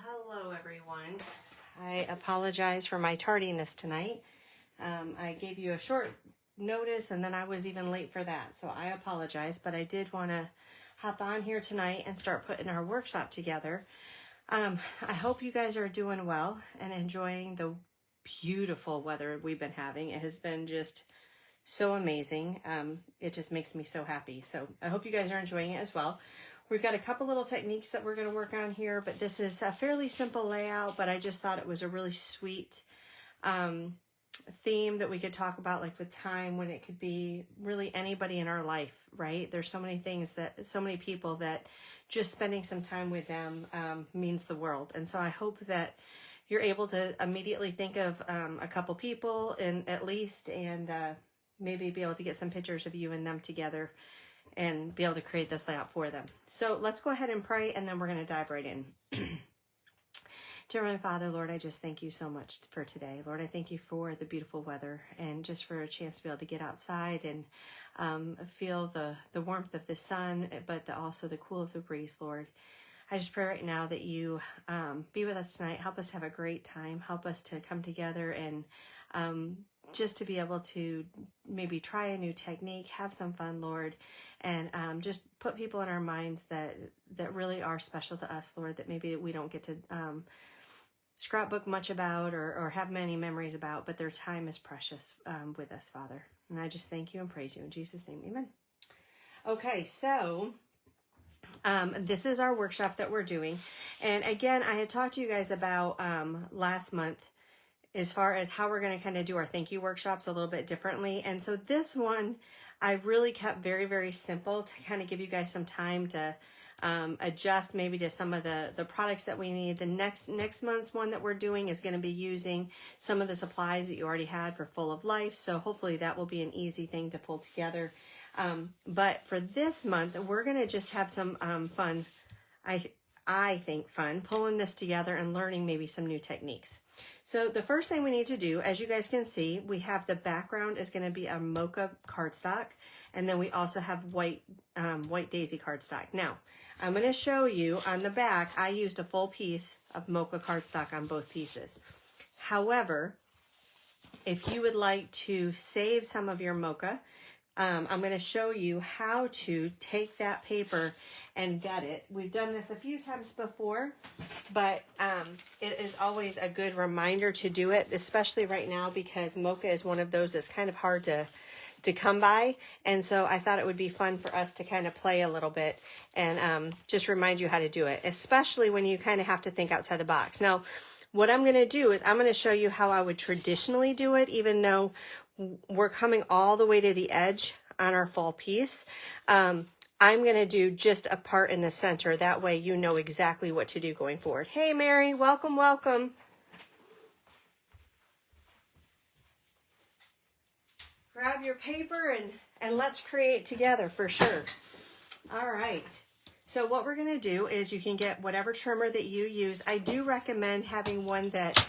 Well, hello everyone. I apologize for my tardiness tonight. I gave you a short notice and then I was even late for that, so I apologize, but I did want to hop on here tonight and start putting our workshop together. I hope you guys are doing well and enjoying the beautiful weather we've been having. It has been just so amazing. It just makes me so happy. So I hope you guys are enjoying it as well. We've got a couple little techniques that we're going to work on here, but this is a fairly simple layout, but I just thought it was a really sweet theme that we could talk about, like with time, when it could be really anybody in our life, right? There's so many things that, so many people that just spending some time with them means the world. And so I hope that you're able to immediately think of a couple people at least, and maybe be able to get some pictures of you and them together and be able to create this layout for them. So let's go ahead and pray, and then we're going to dive right in. Dear Heavenly Father, Lord, I just thank you so much for today. Lord, I thank you for the beautiful weather and just for a chance to be able to get outside and feel the warmth of the sun, but also the cool of the breeze, Lord. I just pray right now that you be with us tonight. Help us have a great time. Help us to come together and just to be able to maybe try a new technique, have some fun, Lord, and just put people in our minds that really are special to us, Lord, that maybe we don't get to scrapbook much about or have many memories about, but their time is precious with us, Father. And I just thank you and praise you in Jesus' name, amen. Okay, so this is our workshop that we're doing. And again, I had talked to you guys about last month as far as how we're going to kind of do our thank you workshops a little bit differently. And so this one, I really kept very, very simple to kind of give you guys some time to adjust maybe to some of the products that we need. The next month's one that we're doing is going to be using some of the supplies that you already had for Full of Life. So hopefully that will be an easy thing to pull together. But for this month, we're going to just have some fun, I think fun, pulling this together and learning maybe some new techniques. So the first thing we need to do, as you guys can see, we have the background is going to be a mocha cardstock, and then we also have white daisy cardstock. Now, I'm going to show you on the back, I used a full piece of mocha cardstock on both pieces. However, if you would like to save some of your mocha, I'm going to show you how to take that paper and gut it. We've done this a few times before, but it is always a good reminder to do it, especially right now, because mocha is one of those that's kind of hard to come by. And so I thought it would be fun for us to kind of play a little bit and just remind you how to do it, especially when you kind of have to think outside the box. Now, what I'm going to do is I'm going to show you how I would traditionally do it, even though we're coming all the way to the edge on our fall piece. I'm going to do just a part in the center. That way you know exactly what to do going forward. Hey, Mary, welcome, welcome. Grab your paper and let's create together for sure. All right. So what we're going to do is you can get whatever trimmer that you use. I do recommend having one that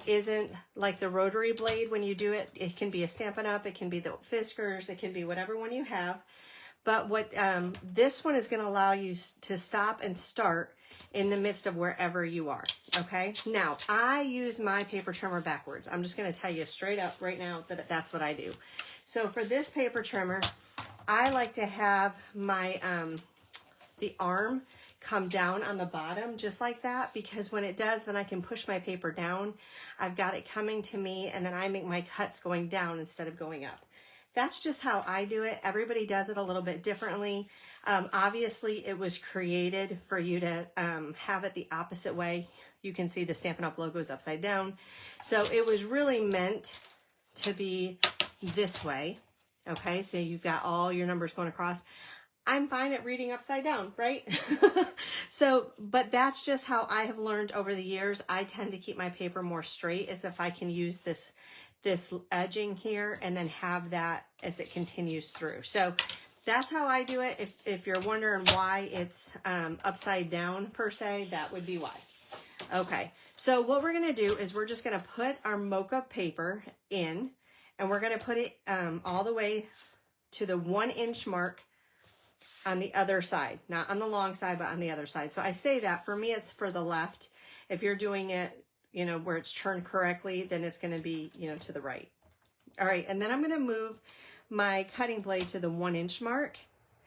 isn't like the rotary blade when you do it. It can be a Stampin' Up, it can be the Fiskars, it can be whatever one you have. But what this one is going to allow you to stop and start in the midst of wherever you are. Okay. Now I use my paper trimmer backwards. I'm just going to tell you straight up right now that that's what I do. So for this paper trimmer, I like to have my the arm come down on the bottom just like that, because when it does, then I can push my paper down. I've got it coming to me, and then I make my cuts going down instead of going up. That's just how I do it. Everybody does it a little bit differently. Obviously, it was created for you to have it the opposite way. You can see the Stampin' Up logo is upside down. So it was really meant to be this way. Okay, so you've got all your numbers going across. I'm fine at reading upside down, right? So, but that's just how I have learned over the years. I tend to keep my paper more straight, as if I can use this edging here and then have that as it continues through. So that's how I do it. If you're wondering why it's upside down per se, that would be why. Okay, so what we're gonna do is we're just gonna put our mocha paper in, and we're gonna put it all the way to the 1 inch mark on the other side, not on the long side, but on the other side. So I say that for me, it's for the left. If you're doing it, you know, where it's turned correctly, then it's going to be, you know, to the right. All right, and then I'm going to move my cutting blade to the 1 inch mark,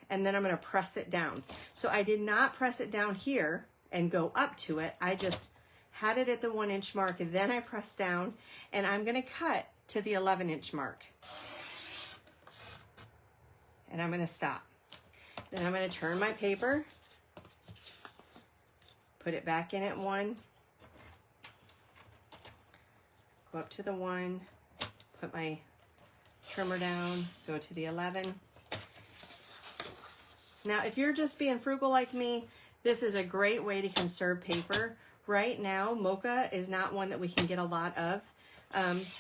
and then I'm going to press it down. So I did not press it down here and go up to it. I just had it at the 1 inch mark, and then I pressed down, and I'm going to cut to the 11 inch mark. And I'm going to stop. Then I'm going to turn my paper, put it back in at 1, go up to the 1, put my trimmer down, go to the 11. Now, if you're just being frugal like me, this is a great way to conserve paper. Right now, mocha is not one that we can get a lot of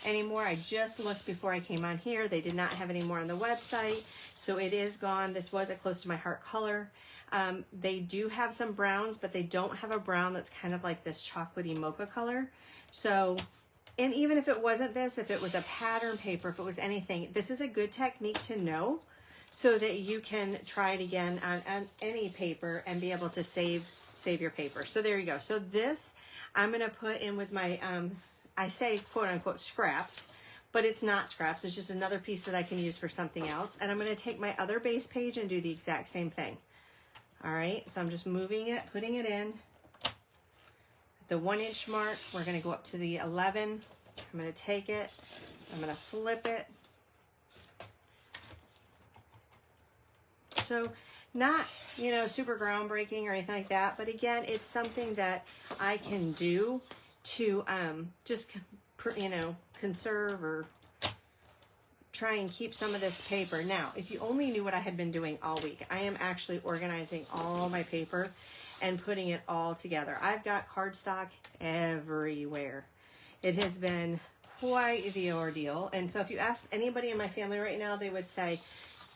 anymore. I just looked before I came on here. They did not have any more on the website, so it is gone. This was a close to my heart color. They do have some browns, but they don't have a brown that's kind of like this chocolatey mocha color. So, and even if it wasn't this, if it was a pattern paper, if it was anything, this is a good technique to know so that you can try it again on any paper and be able to save your paper. So there you go. So this I'm going to put in with my, I say quote unquote scraps, but it's not scraps. It's just another piece that I can use for something else. And I'm going to take my other base page and do the exact same thing. All right. So I'm just moving it, putting it in. At the 1 inch mark, we're going to go up to the 11. I'm going to take it. I'm going to flip it. So not, you know, super groundbreaking or anything like that, but again, it's something that I can do to just, you know, conserve or try and keep some of this paper. Now, if you only knew what I had been doing all week, I am actually organizing all my paper and putting it all together. I've got cardstock everywhere. It has been quite the ordeal. And so if you ask anybody in my family right now, they would say,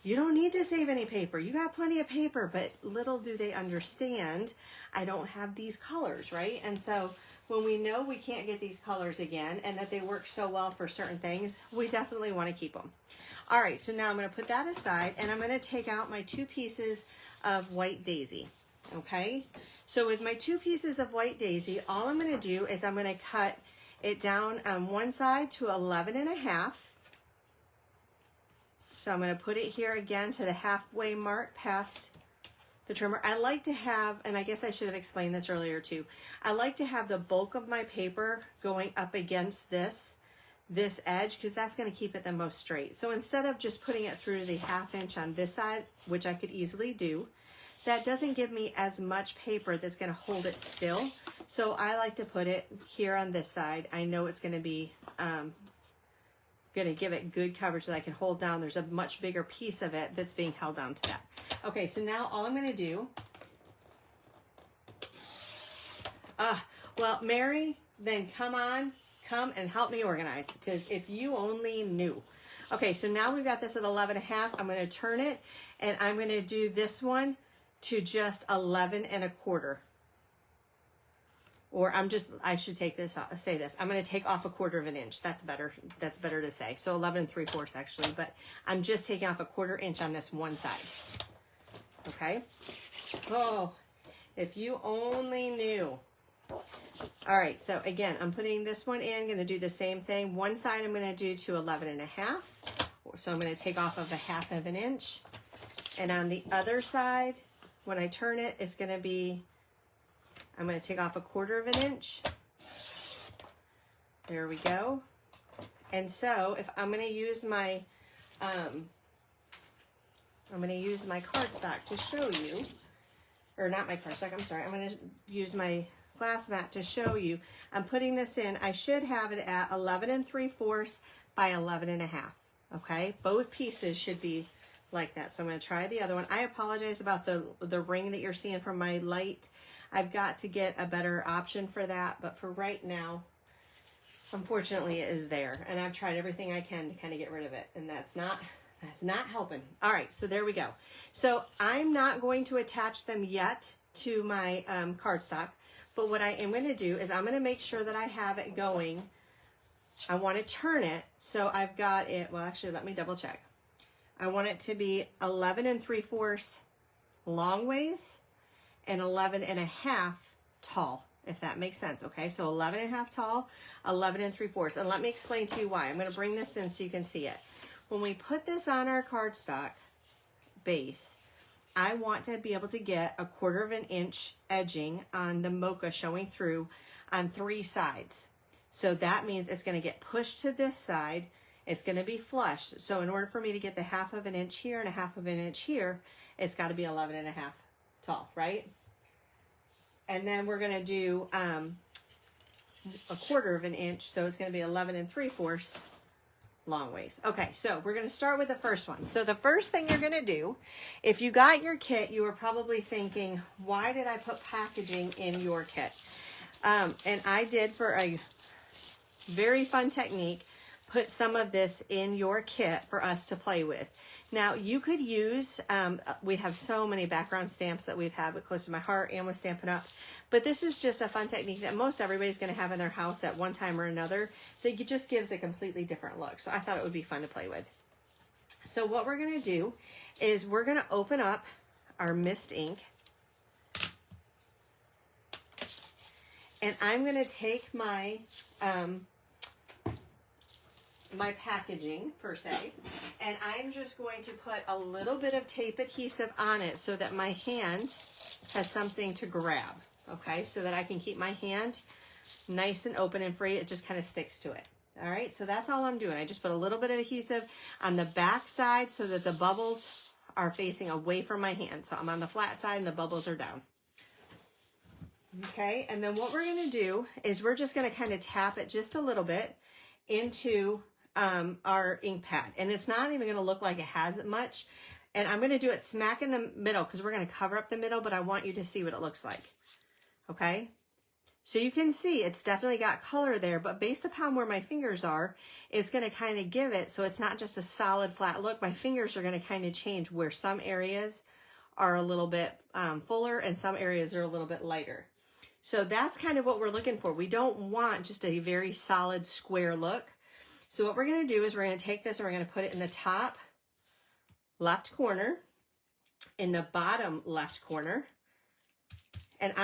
you don't need to save any paper. You got plenty of paper, but little do they understand, I don't have these colors, right? And so when we know we can't get these colors again and that they work so well for certain things, we definitely want to keep them. All right, so now I'm going to put that aside and I'm going to take out my 2 pieces of white daisy, okay? So with my 2 pieces of white daisy, all I'm going to do is I'm going to cut it down on one side to 11.5. So I'm going to put it here again to the halfway mark past the trimmer. I like to have, and I guess I should have explained this earlier too, I like to have the bulk of my paper going up against this edge because that's going to keep it the most straight. So instead of just putting it through the 1/2 inch on this side, which I could easily do, that doesn't give me as much paper that's going to hold it still. So I like to put it here on this side. I know it's going to be going to give it good coverage that I can hold down. There's a much bigger piece of it that's being held down to that. Okay, so now all I'm going to do, well, Mary, then come and help me organize, because if you only knew. Okay, so now we've got this at 11.5. I'm going to turn it, and I'm going to do this one to just 11.25. Or I should take this off, say this. I'm going to take off 1/4 inch. That's better to say. So 11 3/4 actually, but I'm just taking off 1/4 inch on this one side. Okay. Oh, if you only knew. All right. So again, I'm putting this one in, going to do the same thing. One side I'm going to do to 11.5. So I'm going to take off of 1/2 inch. And on the other side, when I turn it, it's going to be, I'm going to take off 1/4 inch. There we go. And so if I'm going to use my, cardstock to show you, or not my cardstock, I'm sorry. I'm going to use my glass mat to show you. I'm putting this in. I should have it at 11 3/4 by 11.5. Okay. Both pieces should be like that. So I'm going to try the other one. I apologize about the ring that you're seeing from my light. I've got to get a better option for that, but for right now, unfortunately, it is there. And I've tried everything I can to kind of get rid of it, and that's not helping. All right, so there we go. So I'm not going to attach them yet to my cardstock, but what I am going to do is I'm going to make sure that I have it going. I want to turn it, so I've got it, well, actually, let me double check. I want it to be 11 3/4 long ways and 11.5 tall. if that makes sense. Okay, so 11.5 tall, 11 3/4. And let me explain to you why. I'm going to bring this in so you can see it. When we put this on our cardstock base, I want to be able to get a 1/4 of an inch edging on the mocha showing through on 3 sides. So that means it's going to get pushed to this side. It's going to be flush. So in order for me to get the 1/2 of an inch here and a 1/2 of an inch here, it's got to be 11.5 tall, right? And then we're going to do a 1/4 of an inch. So it's going to be 11 3/4 long ways. Okay, so we're going to start with the first one. So the first thing you're going to do, if you got your kit, you were probably thinking, why did I put packaging in your kit? And I did, for a very fun technique, put some of this in your kit for us to play with. Now you could use, we have so many background stamps that we've had with Close to My Heart and with Stampin' Up, but this is just a fun technique that most everybody's going to have in their house at one time or another that just gives a completely different look. So I thought it would be fun to play with. So what we're going to do is we're going to open up our mist ink, and I'm going to take my my packaging per se, and I'm just going to put a little bit of tape adhesive on it so that my hand has something to grab, okay, so that I can keep my hand nice and open and free. It just kind of sticks to it. All right, so that's all I'm doing. I just put a little bit of adhesive on the back side so that the bubbles are facing away from my hand. So I'm on the flat side and the bubbles are down. Okay, and then what we're going to do is we're just going to kind of tap it just a little bit into our ink pad, and it's not even going to look like it has it much, and I'm going to do it smack in the middle because we're going to cover up the middle, but I want you to see what it looks like. Okay, so you can see it's definitely got color there, but based upon where my fingers are, it's going to kind of give it so it's not just a solid flat look. My fingers are going to kind of change where some areas are a little bit fuller and some areas are a little bit lighter. So that's kind of what we're looking for. We don't want just a very solid square look. So what we're going to do is we're going to take this and we're going to put it in the top left corner, in the bottom left corner. And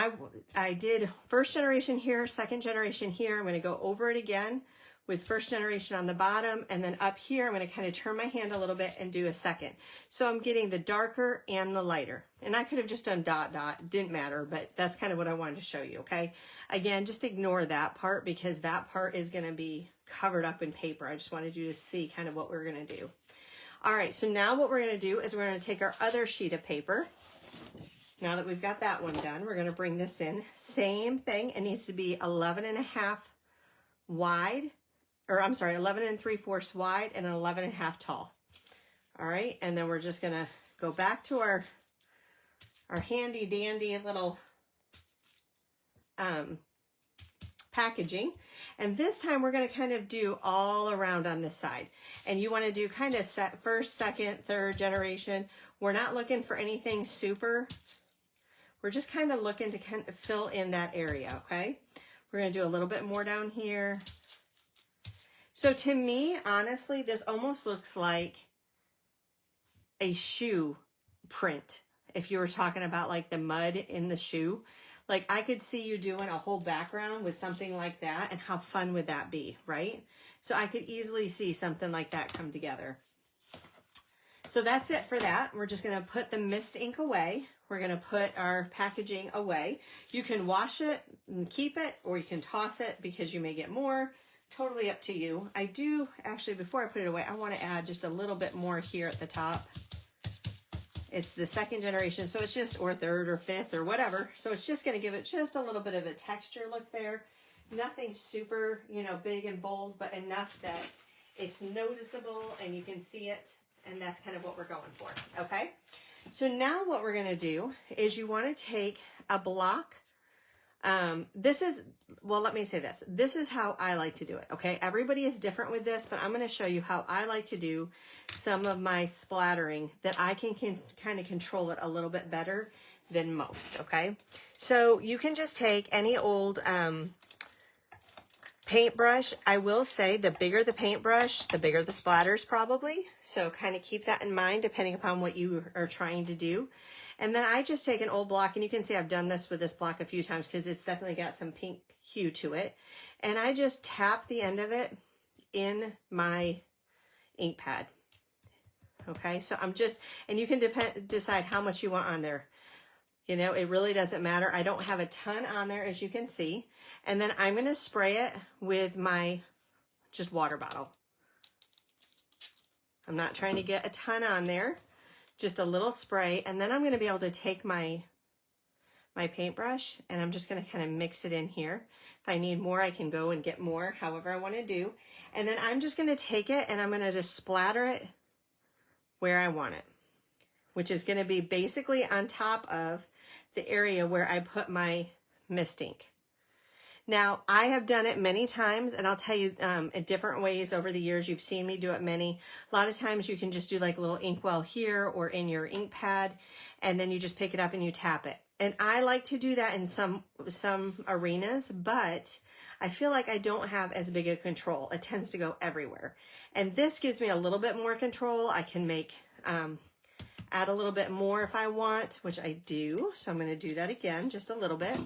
I did first generation here, second generation here. I'm going to go over it again with first generation on the bottom, and then up here I'm going to kind of turn my hand a little bit and do a second. So I'm getting the darker and the lighter. And I could have just done dot dot, didn't matter, but that's kind of what I wanted to show you, okay? Again, just ignore that part because that part is going to be covered up in paper. I just wanted you to see kind of what we're going to do. All right, so now what we're going to do is we're going to take our other sheet of paper. Now that we've got that one done, we're going to bring this in. Same thing, it needs to be 11.5 wide, or I'm sorry, 11 3/4 wide and 11.5 tall. All right, and then we're just going to go back to our handy dandy little packaging. And this time we're going to kind of do all around on this side. And you want to do kind of first, second, third generation. We're not looking for anything super. We're just kind of looking to kind of fill in that area, okay? We're going to do a little bit more down here. So to me, honestly, this almost looks like a shoe print. If you were talking about like the mud in the shoe, like I could see you doing a whole background with something like that, and how fun would that be, right? So I could easily see something like that come together. So that's it for that. We're just going to put the mist ink away. We're going to put our packaging away. You can wash it and keep it, or you can toss it because you may get more. Totally up to you. I do, actually, before I put it away, I want to add just a little bit more here at the top. It's the second generation, so it's just, or third or fifth or whatever. So it's just going to give it just a little bit of a texture look there. Nothing super, you know, big and bold, but enough that it's noticeable and you can see it. And that's kind of what we're going for, okay? So now what we're going to do is you want to take a block. This is, well, let me say this. This is how I like to do it, okay? Everybody is different with this, but I'm going to show you how I like to do some of my splattering that I can kind of control it a little bit better than most, okay? So you can just take any old paintbrush. I will say the bigger the paintbrush, the bigger the splatters probably. So kind of keep that in mind depending upon what you are trying to do. And then I just take an old block, and you can see I've done this with this block a few times because it's definitely got some pink hue to it. And I just tap the end of it in my ink pad. Okay, so I'm just, and you can decide how much you want on there. You know, it really doesn't matter. I don't have a ton on there, as you can see. And then I'm going to spray it with my just water bottle. I'm not trying to get a ton on there, just a little spray. And then I'm going to be able to take my paintbrush, and I'm just going to kind of mix it in here. If I need more, I can go and get more, however I want to do. And then I'm just going to take it, and I'm going to just splatter it where I want it, which is going to be basically on top of the area where I put my mist ink. Now, I have done it many times, and I'll tell you in different ways over the years. You've seen me do it many. A lot of times you can just do like a little inkwell here or in your ink pad, and then you just pick it up and you tap it. And I like to do that in some arenas, but I feel like I don't have as big a control. It tends to go everywhere. And this gives me a little bit more control. I can make, add a little bit more if I want, which I do. So I'm going to do that again, just a little bit.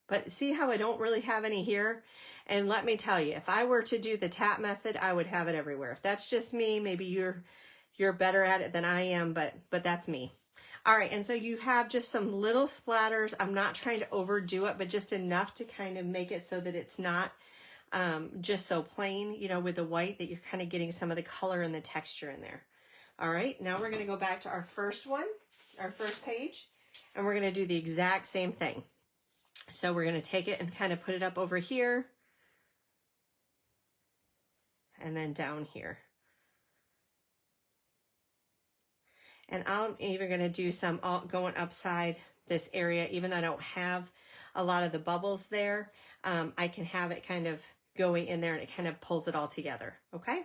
But see how I don't really have any here? And let me tell you, if I were to do the tap method, I would have it everywhere. If that's just me, maybe you're better at it than I am, but that's me. All right, and so you have just some little splatters. I'm not trying to overdo it, but just enough to kind of make it so that it's not just so plain, you know, with the white, that you're kind of getting some of the color and the texture in there. All right, now we're going to go back to our first one, our first page, and we're going to do the exact same thing. So we're going to take it and kind of put it up over here and then down here. And I'm even going to do some going upside this area, even though I don't have a lot of the bubbles there. I can have it kind of going in there, and it kind of pulls it all together. Okay.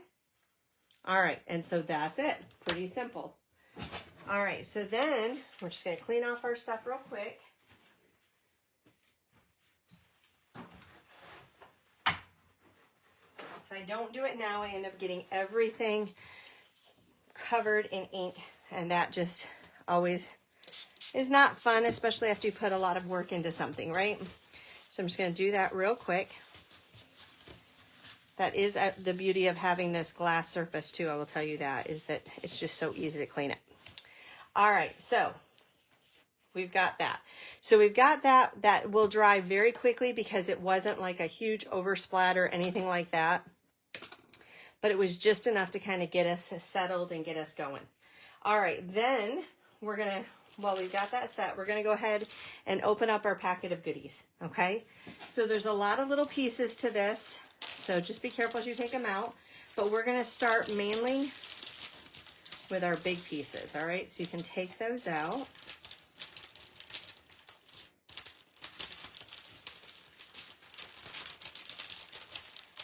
All right. And so that's it. Pretty simple. All right. So then we're just going to clean off our stuff real quick. If I don't do it now, I end up getting everything covered in ink, and that just always is not fun, especially after you put a lot of work into something, right? So I'm just going to do that real quick. That is the beauty of having this glass surface too, I will tell you that, is that it's just so easy to clean it. All right, so we've got that. So we've got that will dry very quickly because it wasn't like a huge oversplatter or anything like that. But it was just enough to kind of get us settled and get us going. All right, then we're going to, while we've got that set, we're going to go ahead and open up our packet of goodies, okay? So there's a lot of little pieces to this, so just be careful as you take them out. But we're going to start mainly with our big pieces, all right? So you can take those out.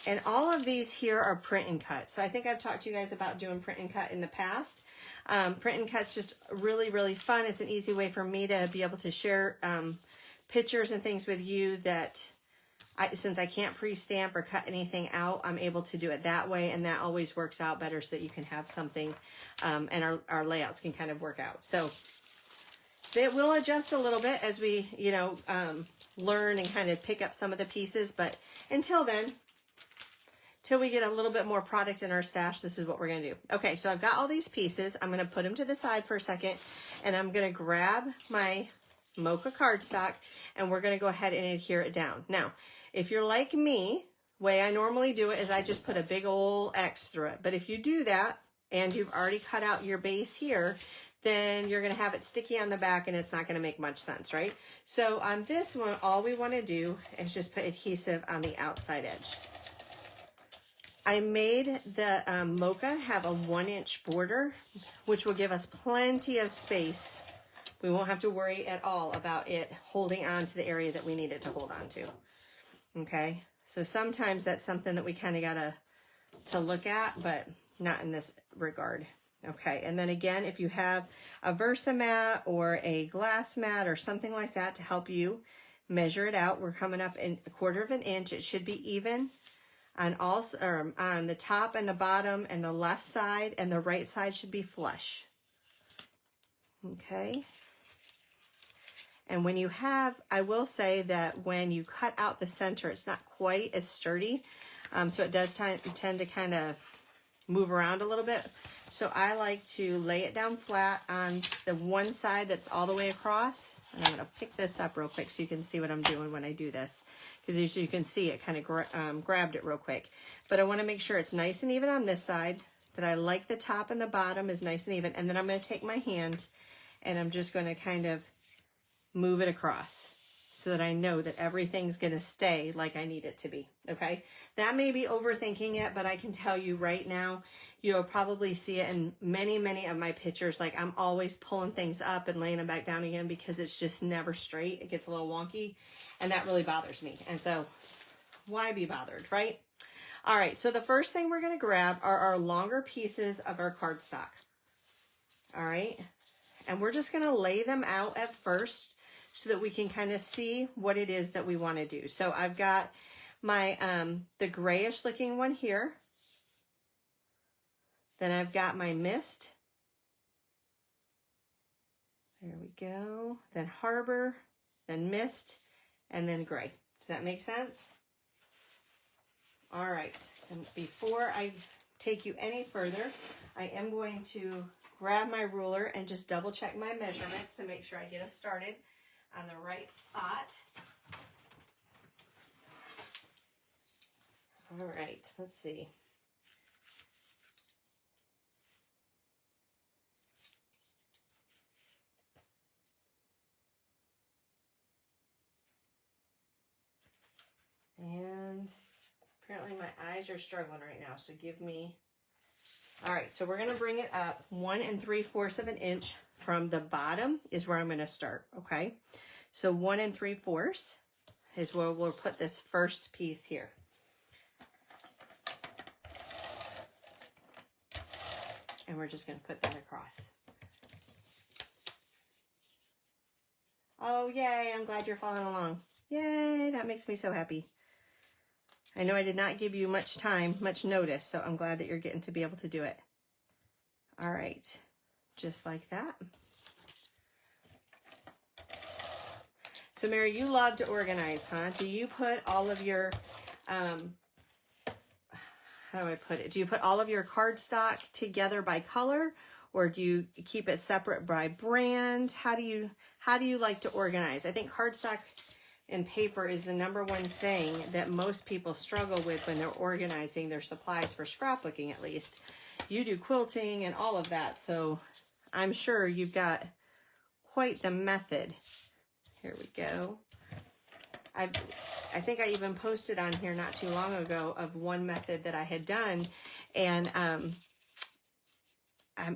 And all of these here are print and cut. So I think I've talked to you guys about doing print and cut in the past. Print and cut's just really, really fun. It's an easy way for me to be able to share pictures and things with you that since I can't pre-stamp or cut anything out, I'm able to do it that way. And that always works out better so that you can have something and our layouts can kind of work out. So it will adjust a little bit as we, you know, learn and kind of pick up some of the pieces. But until then, till we get a little bit more product in our stash, this is what we're going to do. Okay, so I've got all these pieces. I'm going to put them to the side for a second, and I'm going to grab my Mocha cardstock, and we're going to go ahead and adhere it down. Now, if you're like me, the way I normally do it is I just put a big old X through it. But if you do that, and you've already cut out your base here, then you're going to have it sticky on the back, and it's not going to make much sense, right? So on this one, all we want to do is just put adhesive on the outside edge. I made the Mocha have a 1-inch border, which will give us plenty of space. We won't have to worry at all about it holding on to the area that we need it to hold on to. Okay, so sometimes that's something that we kind of got to look at, but not in this regard. Okay, and then again, if you have a Versamat or a glass mat or something like that to help you measure it out, we're coming up in 1/4 of an inch. It should be even on all, or on the top and the bottom and the left side, and the right side should be flush. Okay. And when you have, I will say that when you cut out the center, it's not quite as sturdy. So it does tend to kind of move around a little bit. So I like to lay it down flat on the one side that's all the way across. And I'm going to pick this up real quick so you can see what I'm doing when I do this. Because as you can see, it kind of grabbed it real quick. But I want to make sure it's nice and even on this side, that I like the top and the bottom is nice and even. And then I'm going to take my hand and I'm just going to kind of move it across so that I know that everything's going to stay like I need it to be. Okay. That may be overthinking it, but I can tell you right now, you'll probably see it in many, many of my pictures. Like I'm always pulling things up and laying them back down again because it's just never straight. It gets a little wonky and that really bothers me. And so why be bothered, right? All right. So the first thing we're going to grab are our longer pieces of our cardstock. All right. And we're just going to lay them out at first so that we can kind of see what it is that we want to do. So I've got my, the grayish looking one here. Then I've got my mist. There we go. Then harbor, then mist, and then gray. Does that make sense? All right. And before I take you any further, I am going to grab my ruler and just double check my measurements to make sure I get us started on the right spot. All right, let's see. And apparently my eyes are struggling right now, so give me... All right, so we're going to bring it up 1 3/4 of an inch from the bottom is where I'm going to start, okay? So 1 3/4 is where we'll put this first piece here. And we're just going to put that across. Oh, yay, I'm glad you're following along. Yay, that makes me so happy. I know I did not give you much time, much notice, so I'm glad that you're getting to be able to do it. All right, just like that. So Mary, you love to organize, huh? Do you put all of your, how do I put it? Do you put all of your cardstock together by color, or do you keep it separate by brand? How do you like to organize? I think cardstock and paper is the #1 thing that most people struggle with when they're organizing their supplies for scrapbooking, at least. You do quilting and all of that, so I'm sure you've got quite the method. Here we go. I think I even posted on here not too long ago of one method that I had done, and I'm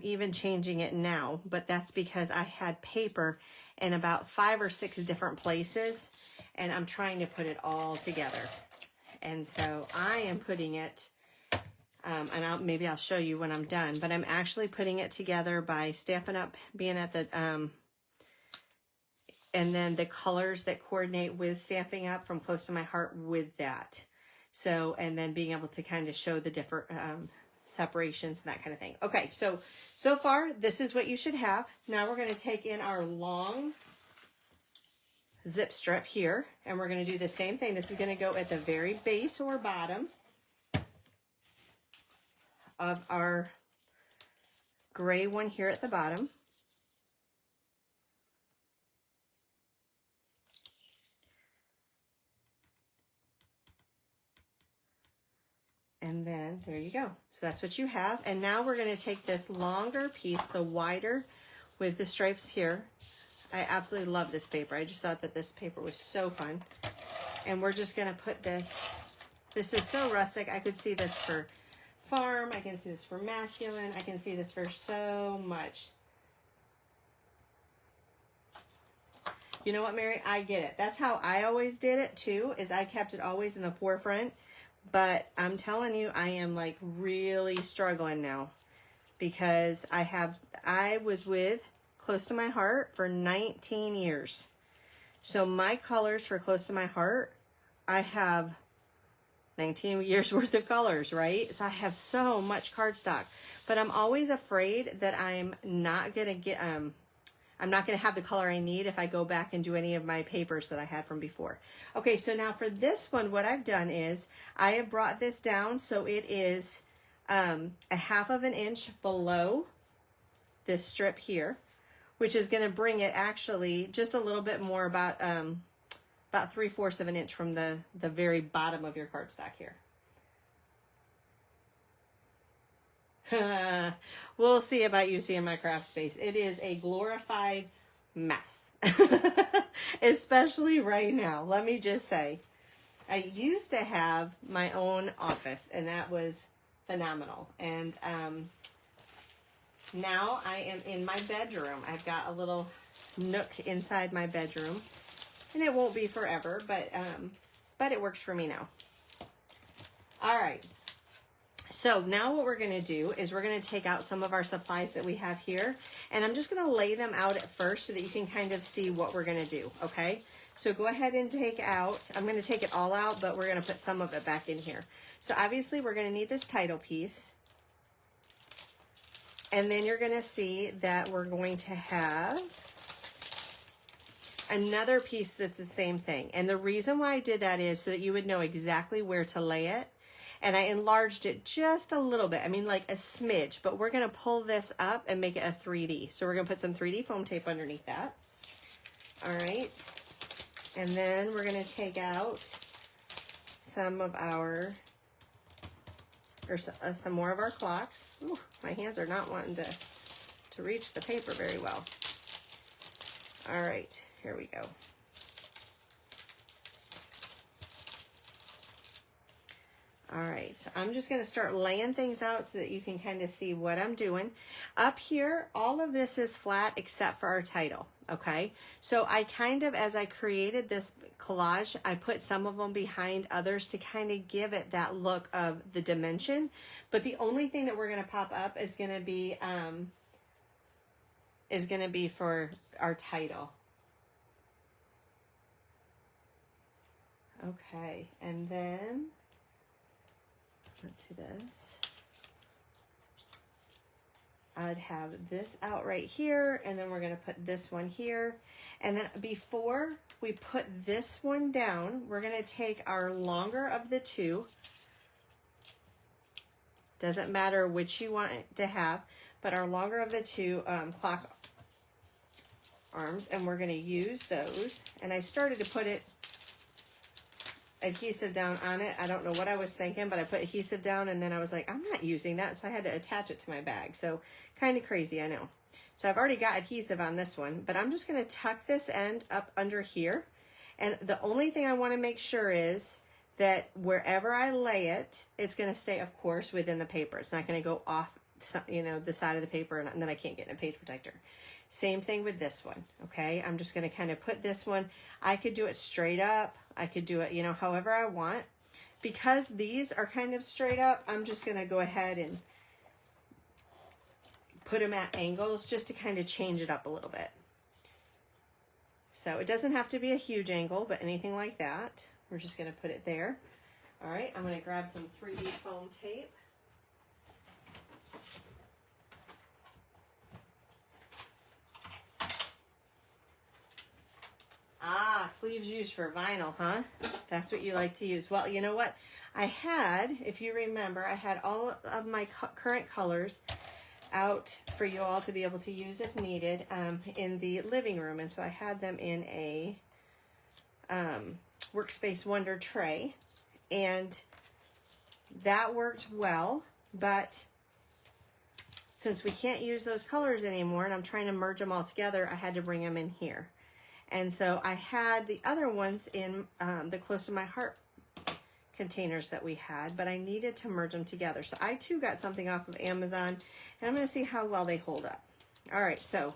even changing it now, but that's because I had paper in about 5 or 6 different places, and I'm trying to put it all together. And so I am putting it, and maybe I'll show you when I'm done, but I'm actually putting it together by Stampin' Up, being at the, and then the colors that coordinate with Stamping Up from Close to My Heart with that. So, and then being able to kind of show the different separations and that kind of thing. Okay, so far, this is what you should have. Now we're going to take in our long zip strip here, and we're going to do the same thing. This is going to go at the very base or bottom of our gray one here at the bottom. And then there you go. So that's what you have. And now we're going to take this longer piece, the wider with the stripes here. I absolutely love this paper. I just thought that this paper was so fun. And we're just going to put this. This is so rustic. I could see this for farm. I can see this for masculine. I can see this for so much. You know what, Mary? I get it. That's how I always did it too, is I kept it always in the forefront. But I'm telling you, I am like really struggling now because I was with Close to My Heart for 19 years. So my colors for Close to My Heart, I have 19 years worth of colors, right? So I have so much cardstock, but I'm always afraid that I'm not going to get, I'm not going to have the color I need if I go back and do any of my papers that I had from before. Okay, so now for this one, what I've done is I have brought this down so it is a 1/2 of an inch below this strip here, which is going to bring it actually just a little bit more, about 3/4 of an inch from the very bottom of your cardstock here. We'll see about you seeing my craft space. It is a glorified mess, especially right now. Let me just say, I used to have my own office, and that was phenomenal. And now I am in my bedroom. I've got a little nook inside my bedroom, and it won't be forever, but it works for me now. All right. So now what we're going to do is we're going to take out some of our supplies that we have here, and I'm just going to lay them out at first so that you can kind of see what we're going to do, okay? So go ahead and take out, I'm going to take it all out, but we're going to put some of it back in here. So obviously we're going to need this title piece, and then you're going to see that we're going to have another piece that's the same thing. And the reason why I did that is so that you would know exactly where to lay it. And I enlarged it just a little bit. I mean, like a smidge, but we're going to pull this up and make it a 3D. So we're going to put some 3D foam tape underneath that. All right. And then we're going to take out some of our, some more of our clocks. Ooh, my hands are not wanting to reach the paper very well. All right, here we go. All right, so I'm just going to start laying things out so that you can kind of see what I'm doing. Up here, all of this is flat except for our title, okay? So I kind of, as I created this collage, I put some of them behind others to kind of give it that look of the dimension. But the only thing that we're going to pop up is going to be for our title. Okay, and then let's see this. I'd have this out right here, and then we're going to put this one here. And then before we put this one down, we're going to take our longer of the two. Doesn't matter which you want it to have, but our longer of the two clock arms, and we're going to use those. And I started to put adhesive down on it. I don't know what I was thinking, but I put adhesive down, and then I was like, I'm not using that, so I had to attach it to my bag. So kind of crazy, I know. So I've already got adhesive on this one, but I'm just going to tuck this end up under here. And the only thing I want to make sure is that wherever I lay it, it's going to stay, of course, within the paper. It's not going to go off, you know, the side of the paper, and then I can't get in a page protector. Same thing with this one, okay? I'm just going to kind of put this one, I could do it straight up. I could do it, you know, however I want. Because these are kind of straight up, I'm just going to go ahead and put them at angles just to kind of change it up a little bit. So it doesn't have to be a huge angle, but anything like that, we're just going to put it there. All right, I'm going to grab some 3D foam tape. Ah, sleeves used for vinyl, huh? That's what you like to use. Well, you know what? I had, if you remember, I had all of my current colors out for you all to be able to use if needed in the living room. And so I had them in a Workspace Wonder tray. And that worked well, but since we can't use those colors anymore and I'm trying to merge them all together, I had to bring them in here. And so I had the other ones in the Close to My Heart containers that we had, but I needed to merge them together. So I too got something off of Amazon, and I'm going to see how well they hold up. All right, so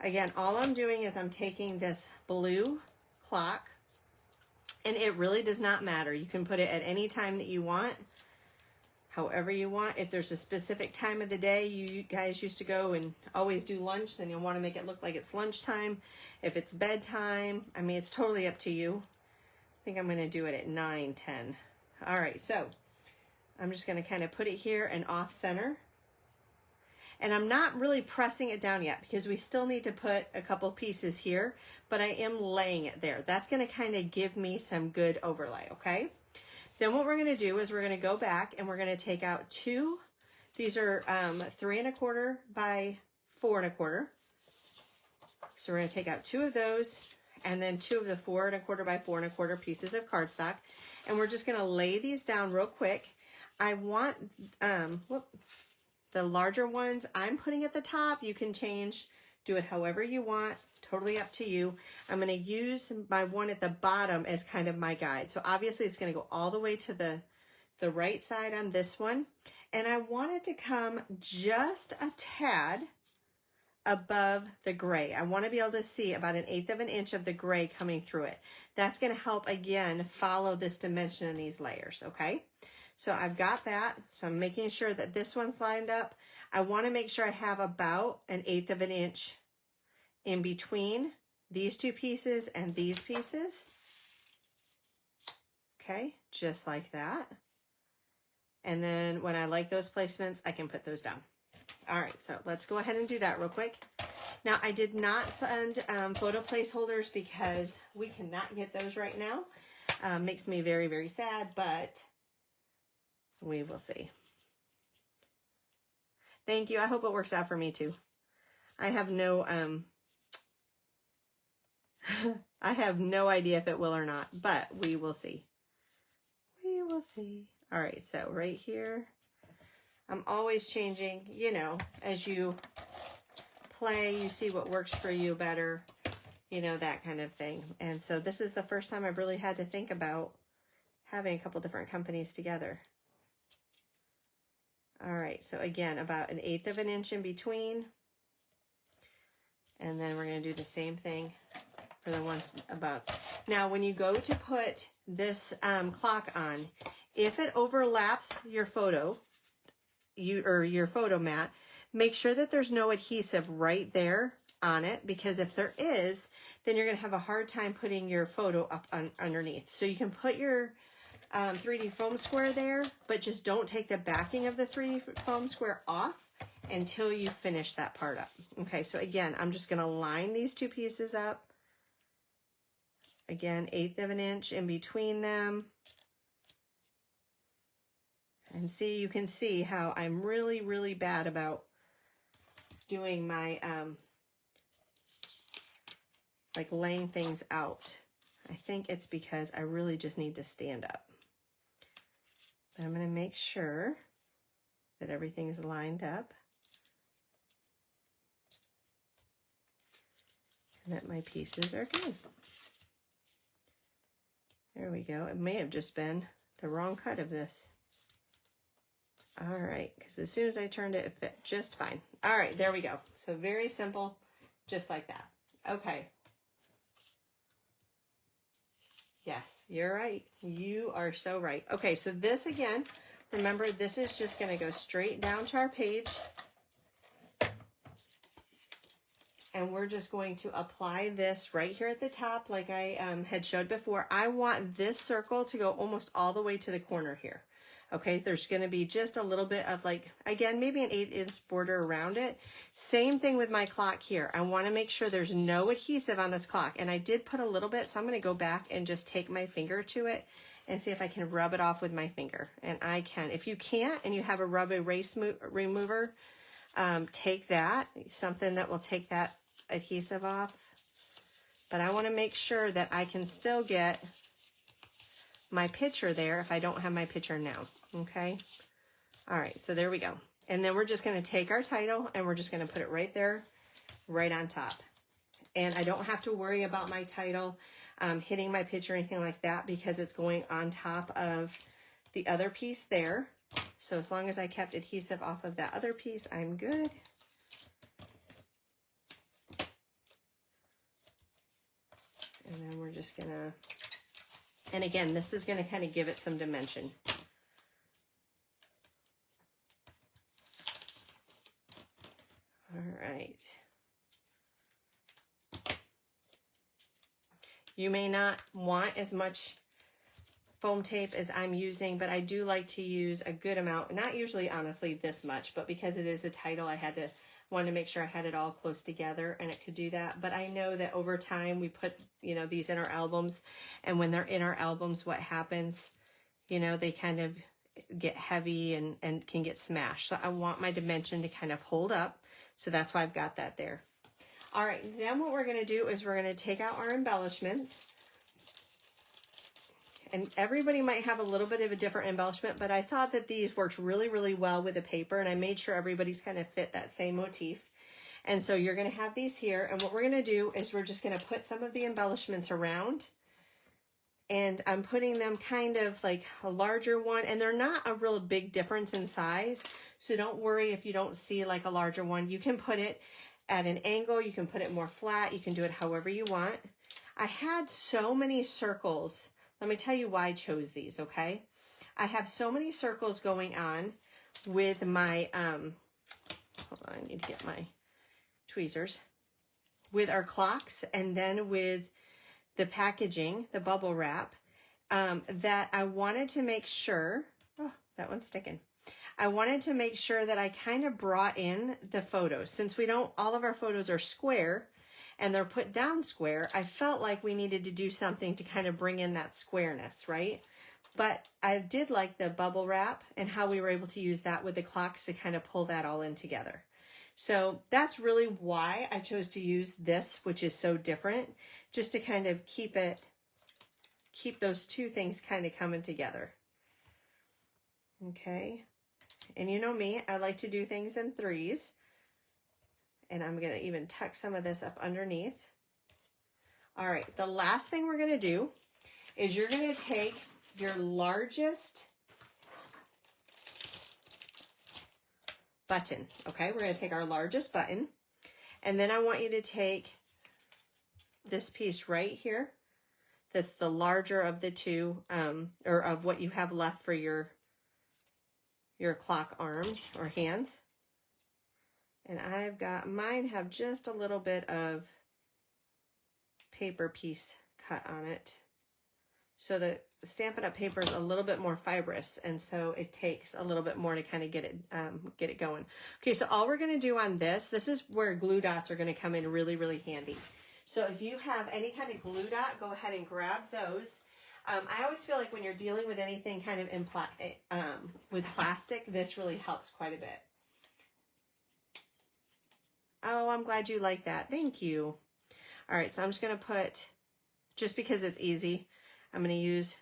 again, all I'm doing is I'm taking this blue clock, and it really does not matter. You can put it at any time that you want, however you want. If there's a specific time of the day you guys used to go and always do lunch, then you'll want to make it look like it's lunchtime. If it's bedtime, I mean, it's totally up to you. I think I'm going to do it at 9, 10. All right, so I'm just going to kind of put it here and off center. And I'm not really pressing it down yet because we still need to put a couple pieces here, but I am laying it there. That's going to kind of give me some good overlay, okay? Then what we're going to do is we're going to go back and we're going to take out two. These are 3 1/4 by 4 1/4. So we're going to take out 2 of those and then 2 of the 4 1/4 by 4 1/4 pieces of cardstock. And we're just going to lay these down real quick. I want the larger ones I'm putting at the top. You can do it however you want, totally up to you. I'm going to use my one at the bottom as kind of my guide. So obviously it's going to go all the way to the right side on this one. And I want it to come just a tad above the gray. I want to be able to see about 1/8 of an inch of the gray coming through it. That's going to help, again, follow this dimension in these layers, okay? So I've got that. So I'm making sure that this one's lined up. I want to make sure I have about 1/8 of an inch in between these two pieces and these pieces. Okay, just like that. And then when I like those placements, I can put those down. All right, so let's go ahead and do that real quick. Now, I did not send photo placeholders because we cannot get those right now. Makes me very, very sad, but we will see. Thank you. I hope it works out for me too. I have no I have no idea if it will or not, but we will see. We will see. All right, so right here, I'm always changing, you know, as you play, you see what works for you better, you know, that kind of thing. And so this is the first time I've really had to think about having a couple different companies together. All right, so again, about 1/8 of an inch in between. And then we're going to do the same thing for the ones above. Now, when you go to put this clock on, if it overlaps your photo, your photo mat, make sure that there's no adhesive right there on it, because if there is, then you're going to have a hard time putting your photo up underneath. So you can put your 3D foam square there, but just don't take the backing of the 3D foam square off until you finish that part up. Okay, so again, I'm just going to line these two pieces up. Again, 1/8 of an inch in between them. And see, you can see how I'm really, really bad about doing my, like laying things out. I think it's because I really just need to stand up. But I'm going to make sure that everything is lined up. And that my pieces are good. There we go. It may have just been the wrong cut of this. All right, because as soon as I turned it, it fit just fine. All right, there we go. So very simple, just like that. Okay. Yes, you're right. You are so right. Okay, so this again, remember, this is just going to go straight down to our page. And we're just going to apply this right here at the top like I had showed before. I want this circle to go almost all the way to the corner here. Okay, there's going to be just a little bit of like, again, maybe an 1/8 border around it. Same thing with my clock here. I want to make sure there's no adhesive on this clock. And I did put a little bit, so I'm going to go back and just take my finger to it and see if I can rub it off with my finger. And I can. If you can't and you have a rub erase remover, take that, something that will take that adhesive off. But I want to make sure that I can still get my picture there if I don't have my picture now. Okay. All right. So there we go. And then we're just going to take our title and we're just going to put it right there, right on top. And I don't have to worry about my title hitting my picture or anything like that because it's going on top of the other piece there. So as long as I kept adhesive off of that other piece, I'm good. And then we're just going to, and again, this is going to kind of give it some dimension. All right. You may not want as much foam tape as I'm using, but I do like to use a good amount, not usually honestly this much, but because it is a title, wanted to make sure I had it all close together and it could do that. But I know that over time we put, you know, these in our albums, and when they're in our albums, what happens, you know, they kind of get heavy and can get smashed. So I want my dimension to kind of hold up. So that's why I've got that there. All right, then what we're going to do is we're going to take out our embellishments. And everybody might have a little bit of a different embellishment, but I thought that these worked really, really well with the paper, and I made sure everybody's kind of fit that same motif. And so you're going to have these here, and what we're going to do is we're just going to put some of the embellishments around, and I'm putting them kind of like a larger one, and they're not a real big difference in size, so don't worry if you don't see like a larger one. You can put it at an angle, you can put it more flat, you can do it however you want. I had so many circles. Let me tell you why I chose these, okay? I have so many circles going on with my, hold on, I need to get my tweezers, with our clocks and then with the packaging, the bubble wrap, that I wanted to make sure, oh, that one's sticking. I wanted to make sure that I kind of brought in the photos. Since we don't, all of our photos are square, and they're put down square, I felt like we needed to do something to kind of bring in that squareness, right? But I did like the bubble wrap and how we were able to use that with the clocks to kind of pull that all in together. So that's really why I chose to use this, which is so different, just to kind of keep those two things kind of coming together. Okay, and you know me, I like to do things in threes. And I'm going to even tuck some of this up underneath. All right, the last thing we're going to do is you're going to take your largest button, okay? We're going to take our largest button, and then I want you to take this piece right here that's the larger of the two, or of what you have left for your clock arms or hands. And I've got, mine have just a little bit of paper piece cut on it. So the Stampin' Up paper is a little bit more fibrous, and so it takes a little bit more to kind of get it going. Okay, so all we're going to do on this is where glue dots are going to come in really, really handy. So if you have any kind of glue dot, go ahead and grab those. I always feel like when you're dealing with anything kind of with plastic, this really helps quite a bit. Oh, I'm glad you like that. Thank you. All right, so I'm just going to put, just because it's easy, I'm going to use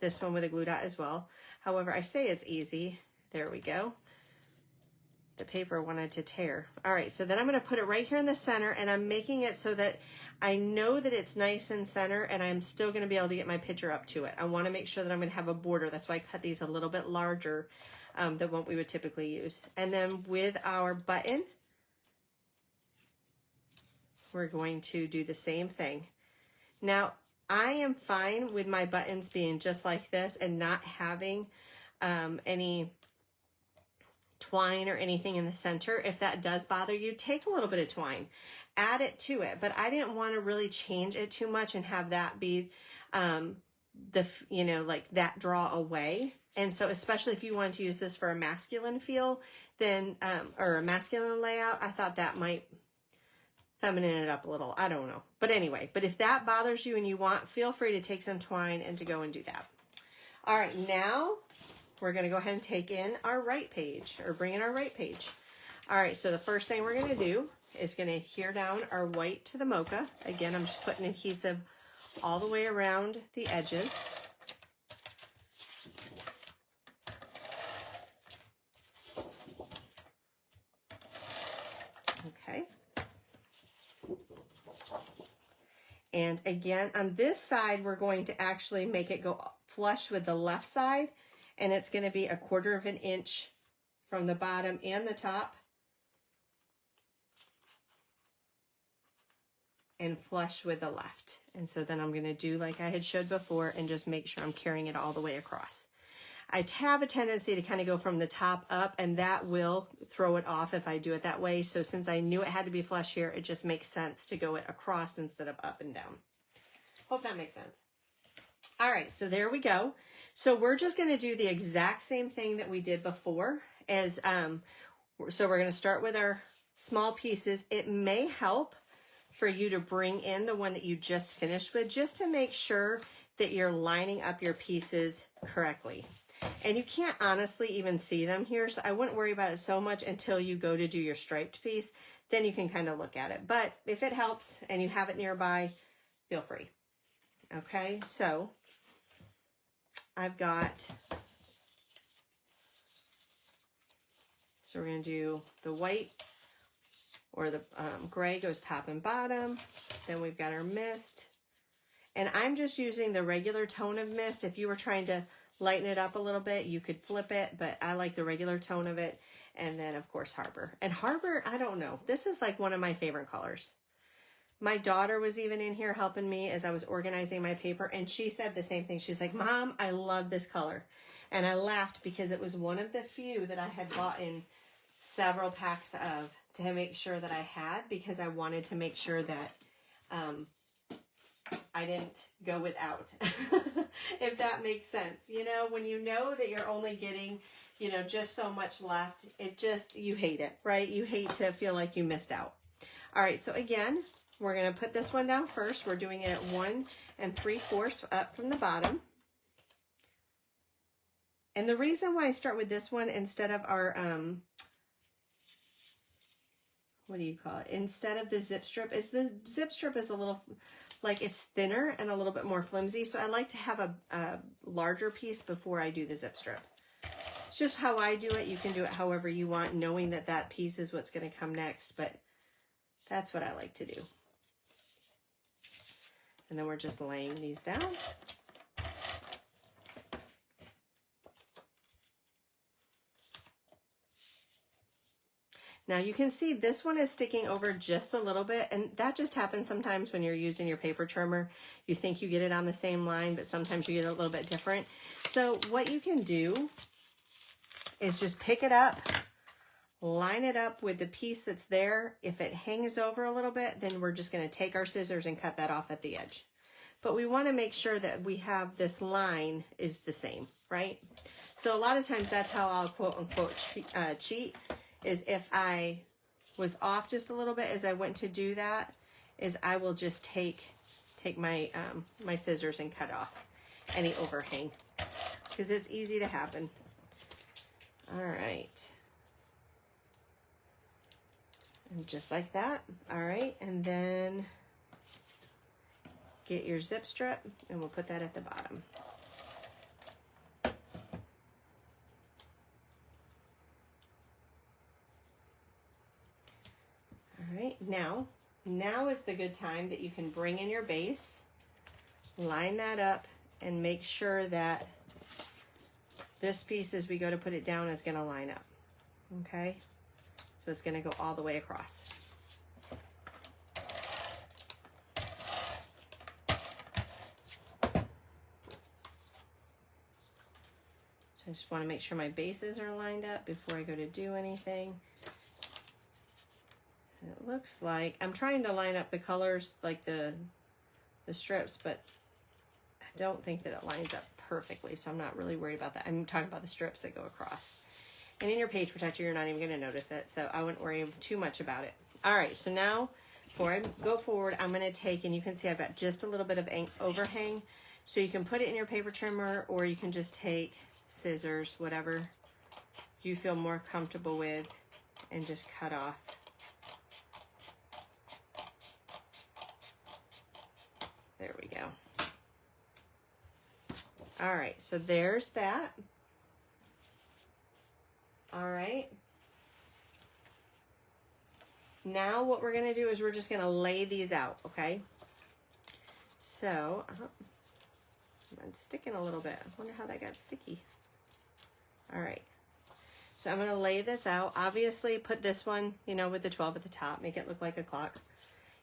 this one with a glue dot as well. However, I say it's easy. There we go. The paper wanted to tear. All right, so then I'm going to put it right here in the center, and I'm making it so that I know that it's nice and center, and I'm still going to be able to get my picture up to it. I want to make sure that I'm going to have a border. That's why I cut these a little bit larger than what we would typically use. And then with our button, we're going to do the same thing. Now, I am fine with my buttons being just like this and not having any twine or anything in the center. If that does bother you, take a little bit of twine, add it to it. But I didn't want to really change it too much and have that be like that draw away. And so especially if you want to use this for a masculine feel, then or a masculine layout, I thought that might feminine it up a little. I don't know. But anyway, but if that bothers you and you want, feel free to take some twine and to go and do that. All right, now we're going to go ahead and take in our right page, or bring in our right page. All right, so the first thing we're going to do is going to adhere down our white to the mocha. Again, I'm just putting adhesive all the way around the edges. Okay. And again, on this side, we're going to actually make it go flush with the left side, and it's going to be 1/4 of an inch from the bottom and the top, and flush with the left. And so then I'm going to do like I had showed before and just make sure I'm carrying it all the way across. I have a tendency to kind of go from the top up, and that will throw it off if I do it that way. So since I knew it had to be flush here, it just makes sense to go it across instead of up and down. Hope that makes sense. All right, so there we go. So we're just going to do the exact same thing that we did before. So we're going to start with our small pieces. It may help for you to bring in the one that you just finished with, just to make sure that you're lining up your pieces correctly. And you can't honestly even see them here, so I wouldn't worry about it so much until you go to do your striped piece. Then you can kind of look at it. But if it helps and you have it nearby, feel free. Okay, so I've got, so we're going to do the white or the gray goes top and bottom. Then we've got our mist. And I'm just using the regular tone of mist. If you were trying to lighten it up a little bit, you could flip it, but I like the regular tone of it. And then, of course, Harbor. And Harbor, I don't know. This is like one of my favorite colors. My daughter was even in here helping me as I was organizing my paper, and she said the same thing. She's like, Mom, I love this color. And I laughed because it was one of the few that I had bought in several packs of to make sure that I had, because I wanted to make sure that I didn't go without, if that makes sense. You know, when you know that you're only getting, you know, just so much left, it just, you hate it, right? You hate to feel like you missed out. All right, so again, we're going to put this one down first. We're doing it at 1 3/4 up from the bottom. And the reason why I start with this one instead of our, what do you call it? Instead of the zip strip, is the zip strip is a little, like it's thinner and a little bit more flimsy. So I like to have a larger piece before I do the zip strip. It's just how I do it. You can do it however you want, knowing that that piece is what's going to come next. But that's what I like to do. And then we're just laying these down. Now you can see this one is sticking over just a little bit, and that just happens sometimes when you're using your paper trimmer. You think you get it on the same line, but sometimes you get it a little bit different. So what you can do is just pick it up, line it up with the piece that's there. If it hangs over a little bit, then we're just going to take our scissors and cut that off at the edge. But we want to make sure that we have this line is the same, right? So a lot of times that's how I'll quote unquote cheat, is if I was off just a little bit as I went to do that, is I will just take my my scissors and cut off any overhang, because it's easy to happen. All right. And just like that. All right, and then get your zip strip, and we'll put that at the bottom. All right, now is the good time that you can bring in your base, line that up, and make sure that this piece, as we go to put it down, is going to line up. Okay, so it's going to go all the way across. So I just want to make sure my bases are lined up before I go to do anything. And it looks like I'm trying to line up the colors like the strips, but I don't think that it lines up perfectly, so I'm not really worried about that. I'm talking about the strips that go across. And in your page protector, you're not even going to notice it, so I wouldn't worry too much about it. All right, so now before I go forward, I'm going to take, and you can see I've got just a little bit of overhang, so you can put it in your paper trimmer, or you can just take scissors, whatever you feel more comfortable with, and just cut off. There we go. All right, so there's that. All right. Now what we're going to do is we're just going to lay these out, okay? So, it's sticking a little bit. I wonder how that got sticky. All right. So I'm going to lay this out. Obviously, put this one, you know, with the 12 at the top. Make it look like a clock.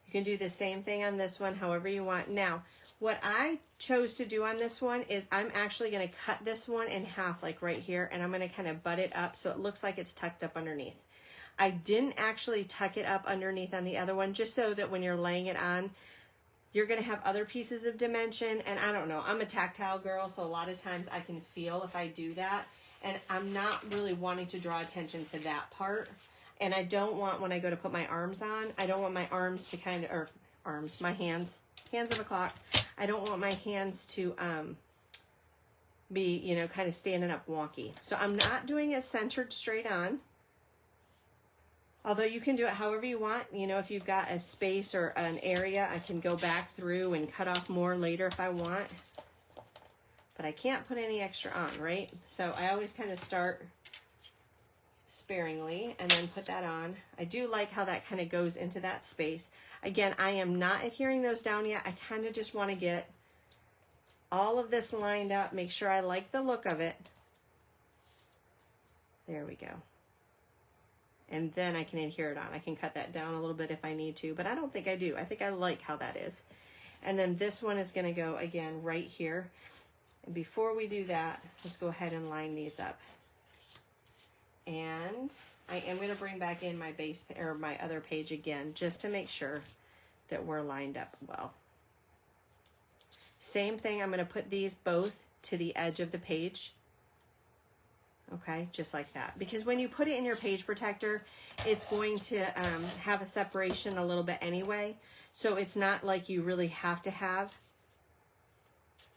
You can do the same thing on this one, however you want. Now, what I chose to do on this one is I'm actually going to cut this one in half, like right here, and I'm going to kind of butt it up so it looks like it's tucked up underneath. I didn't actually tuck it up underneath on the other one, just so that when you're laying it on, You're going to have other pieces of dimension, and I don't know, I'm a tactile girl, so a lot of times I can feel if I do that, and I'm not really wanting to draw attention to that part. And I don't want, when I go to put my arms on, I don't want my arms to kind of, or arms, my hands of a clock, I don't want my hands to be, you know, kind of standing up wonky. So I'm not doing it centered straight on. Although you can do it however you want. You know, if you've got a space or an area, I can go back through and cut off more later if I want. But I can't put any extra on, right? So I always kind of start sparingly and then put that on. I do like how that kind of goes into that space. Again, I am not adhering those down yet. I kind of just want to get all of this lined up, make sure I like the look of it. There we go. And then I can adhere it on. I can cut that down a little bit if I need to, but I don't think I do. I think I like how that is. And then this one is going to go again right here. And before we do that, let's go ahead and line these up. And I am going to bring back in my base or my other page again, just to make sure that we're lined up well. Same thing, I'm going to put these both to the edge of the page. Okay, just like that. Because when you put it in your page protector, it's going to have a separation a little bit anyway. So it's not like you really have to have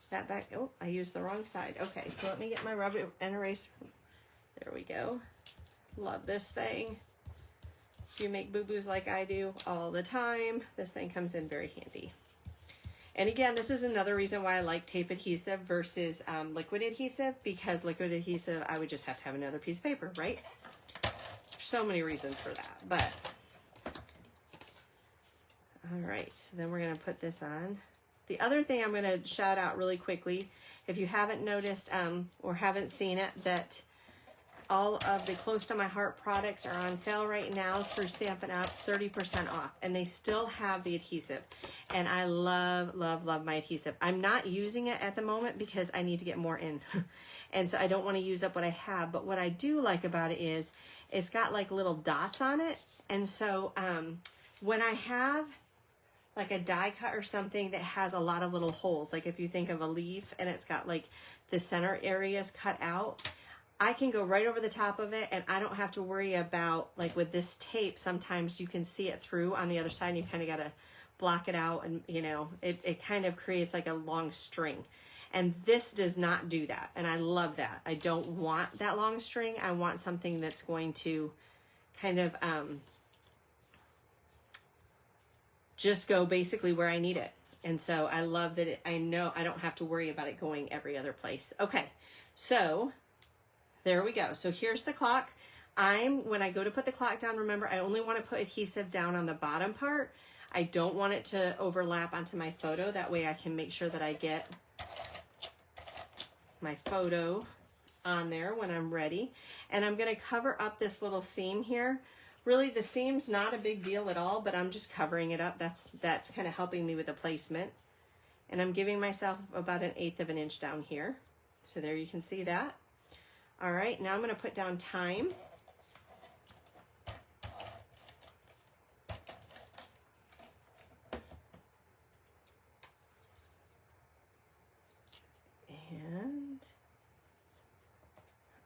that back. Oh, I used the wrong side. Okay, so let me get my rubber and erase. There we go. Love this thing. If you make boo-boos like I do all the time, this thing comes in very handy. And again, this is another reason why I like tape adhesive versus liquid adhesive, because liquid adhesive, I would just have to have another piece of paper, right? So many reasons for that, but. All right, so then we're gonna put this on. The other thing I'm gonna shout out really quickly, if you haven't noticed or haven't seen it, that all of the Close to My Heart products are on sale right now through Stampin' Up, 30% off, and they still have the adhesive. And I love, love, love my adhesive. I'm not using it at the moment because I need to get more in. And so I don't want to use up what I have, but what I do like about it is it's got like little dots on it. And so when I have like a die cut or something that has a lot of little holes, like if you think of a leaf and it's got like the center areas cut out, I can go right over the top of it, and I don't have to worry about, like with this tape, sometimes you can see it through on the other side and you kind of got to block it out, and you know, it kind of creates like a long string. And this does not do that, and I love that. I don't want that long string. I want something that's going to kind of just go basically where I need it. And so I love that I know I don't have to worry about it going every other place. Okay, so there we go. So here's the clock. When I go to put the clock down, remember, I only want to put adhesive down on the bottom part. I don't want it to overlap onto my photo. That way I can make sure that I get my photo on there when I'm ready. And I'm going to cover up this little seam here. Really, the seam's not a big deal at all, but I'm just covering it up. That's kind of helping me with the placement. And I'm giving myself about 1/8 of an inch down here. So there you can see that. All right, now I'm going to put down time. And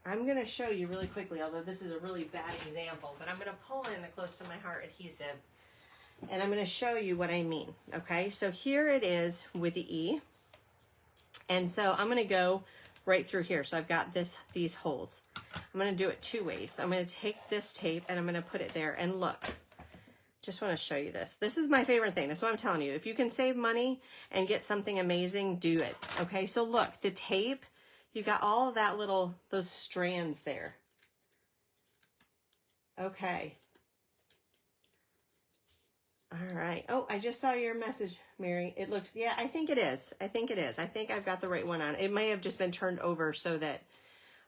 I'm going to show you really quickly, although this is a really bad example, but I'm going to pull in the Close to My Heart adhesive, and I'm going to show you what I mean. Okay, so here it is with the E. And so I'm going to go right through here. So I've got these holes. I'm going to do it 2 ways. So I'm going to take this tape and I'm going to put it there, and look, just want to show you this. This is my favorite thing. That's what I'm telling you. If you can save money and get something amazing, do it. Okay, so look, the tape, you got all of that those strands there. Okay. All right. Oh, I just saw your message, Mary. It looks, yeah, I think it is. I think it is. I think I've got the right one on. It may have just been turned over so that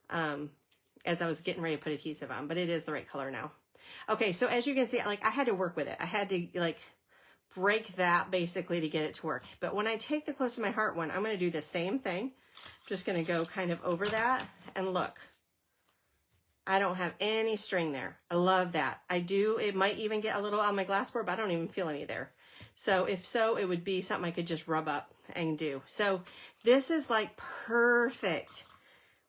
as I was getting ready to put adhesive on, but it is the right color now. Okay, so as you can see, like I had to work with it. I had to like break that basically to get it to work. But when I take the Close to My Heart one, I'm going to do the same thing. Just going to go kind of over that, and look. I don't have any string there. I love that. I do. It might even get a little on my glass board, but I don't even feel any there. So if so, it would be something I could just rub up and do. So this is like perfect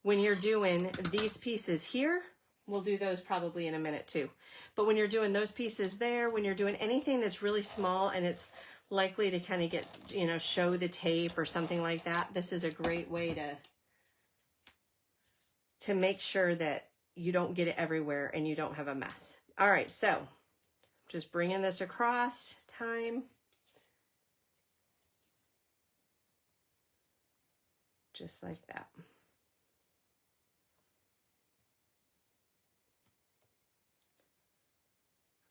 when you're doing these pieces here. We'll do those probably in a minute too. But when you're doing those pieces there, when you're doing anything that's really small and it's likely to kind of get, you know, show the tape or something like that, this is a great way to make sure that you don't get it everywhere and you don't have a mess. All right, so just bringing this across time. Just like that.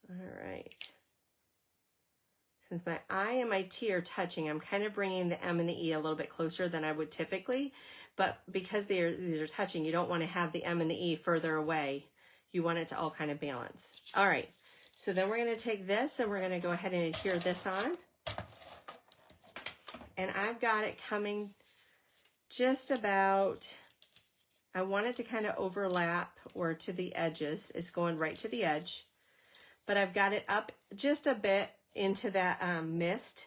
All right. Since my I and my T are touching, I'm kind of bringing the M and the E a little bit closer than I would typically, but because these are touching, you don't want to have the M and the E further away. You want it to all kind of balance. All right, so then we're going to take this and we're going to go ahead and adhere this on. And I've got it coming just about, I want it to kind of overlap or to the edges. It's going right to the edge, but I've got it up just a bit into that mist,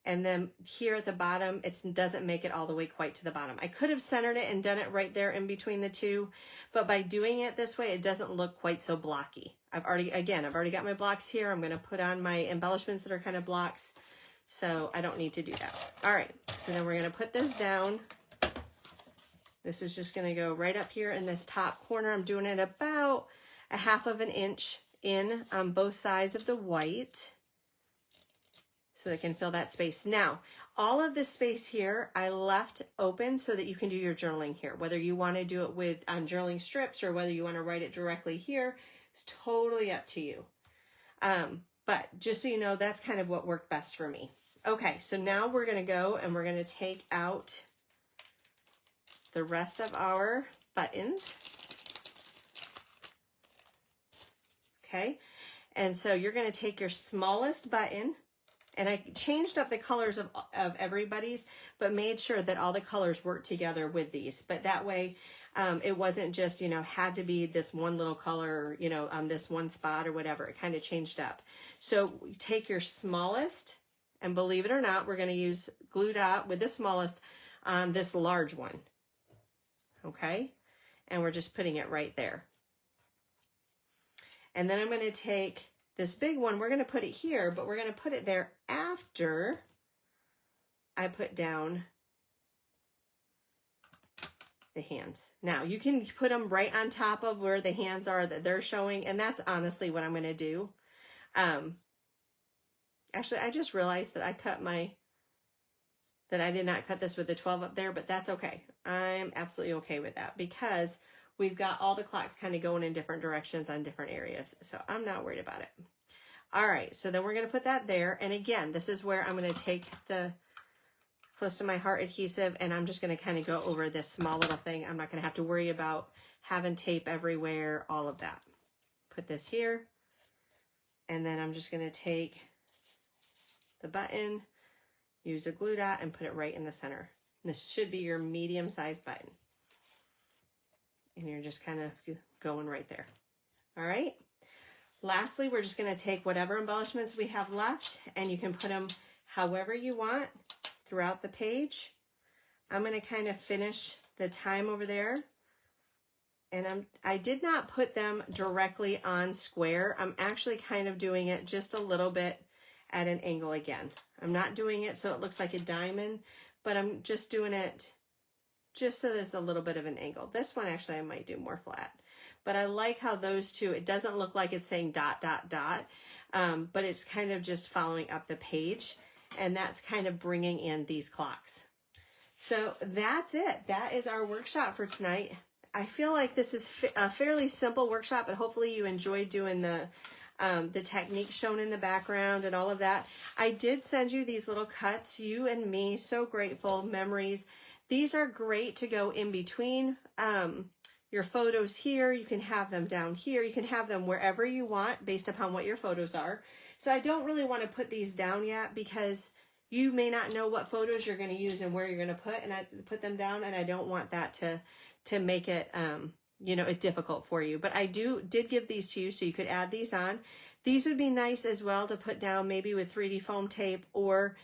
and then here at the bottom it doesn't make it all the way quite to the bottom. I could have centered it and done it right there in between the two, but by doing it this way it doesn't look quite so blocky. I've already got my blocks here. I'm going to put on my embellishments that are kind of blocks, so I don't need to do that. All right, so then we're going to put this down. This is just going to go right up here in this top corner. I'm doing it about 1/2 inch in on both sides of the white, so they can fill that space. Now, all of this space here, I left open so that you can do your journaling here. Whether you want to do it with journaling strips or whether you want to write it directly here, it's totally up to you. But just so you know, that's kind of what worked best for me. Okay, so now we're going to go and we're going to take out the rest of our buttons. Okay, and so you're going to take your smallest button, and I changed up the colors of everybody's, but made sure that all the colors worked together with these. But that way, it wasn't just, you know, had to be this one little color, you know, on this one spot or whatever. It kind of changed up. So take your smallest, and believe it or not, we're going to use glue dot with the smallest on this large one. Okay, and we're just putting it right there. And then I'm going to take this big one, we're going to put it here, but we're going to put it there after I put down the hands. Now, you can put them right on top of where the hands are that they're showing, and that's honestly what I'm going to do. Actually, I just realized that I did not cut this with the 12 up there, but that's okay. I'm absolutely okay with that because we've got all the clocks kind of going in different directions on different areas, so I'm not worried about it. All right, so then we're going to put that there, and again, this is where I'm going to take the Close to My Heart adhesive, and I'm just going to kind of go over this small little thing. I'm not going to have to worry about having tape everywhere, all of that. Put this here, and then I'm just going to take the button, use a glue dot, and put it right in the center. And this should be your medium-sized button. And you're just kind of going right there. All right. Lastly, we're just going to take whatever embellishments we have left, and you can put them however you want throughout the page. I'm going to kind of finish the time over there. And I did not put them directly on square. I'm actually kind of doing it just a little bit at an angle again. I'm not doing it so it looks like a diamond, but I'm just doing it just so there's a little bit of an angle. This one actually I might do more flat, but I like how those two, it doesn't look like it's saying dot, dot, dot, but it's kind of just following up the page, and that's kind of bringing in these clocks. So that's it. That is our workshop for tonight. I feel like this is a fairly simple workshop, but hopefully you enjoyed doing the technique shown in the background and all of that. I did send you these little cuts, you and me, so grateful, memories. These are great to go in between your photos here. You can have them down here. You can have them wherever you want based upon what your photos are. So I don't really want to put these down yet because you may not know what photos you're going to use and where you're going to put them down, and I don't want that to make it you know, it's difficult for you. But I did give these to you so you could add these on. These would be nice as well to put down maybe with 3D foam tape, or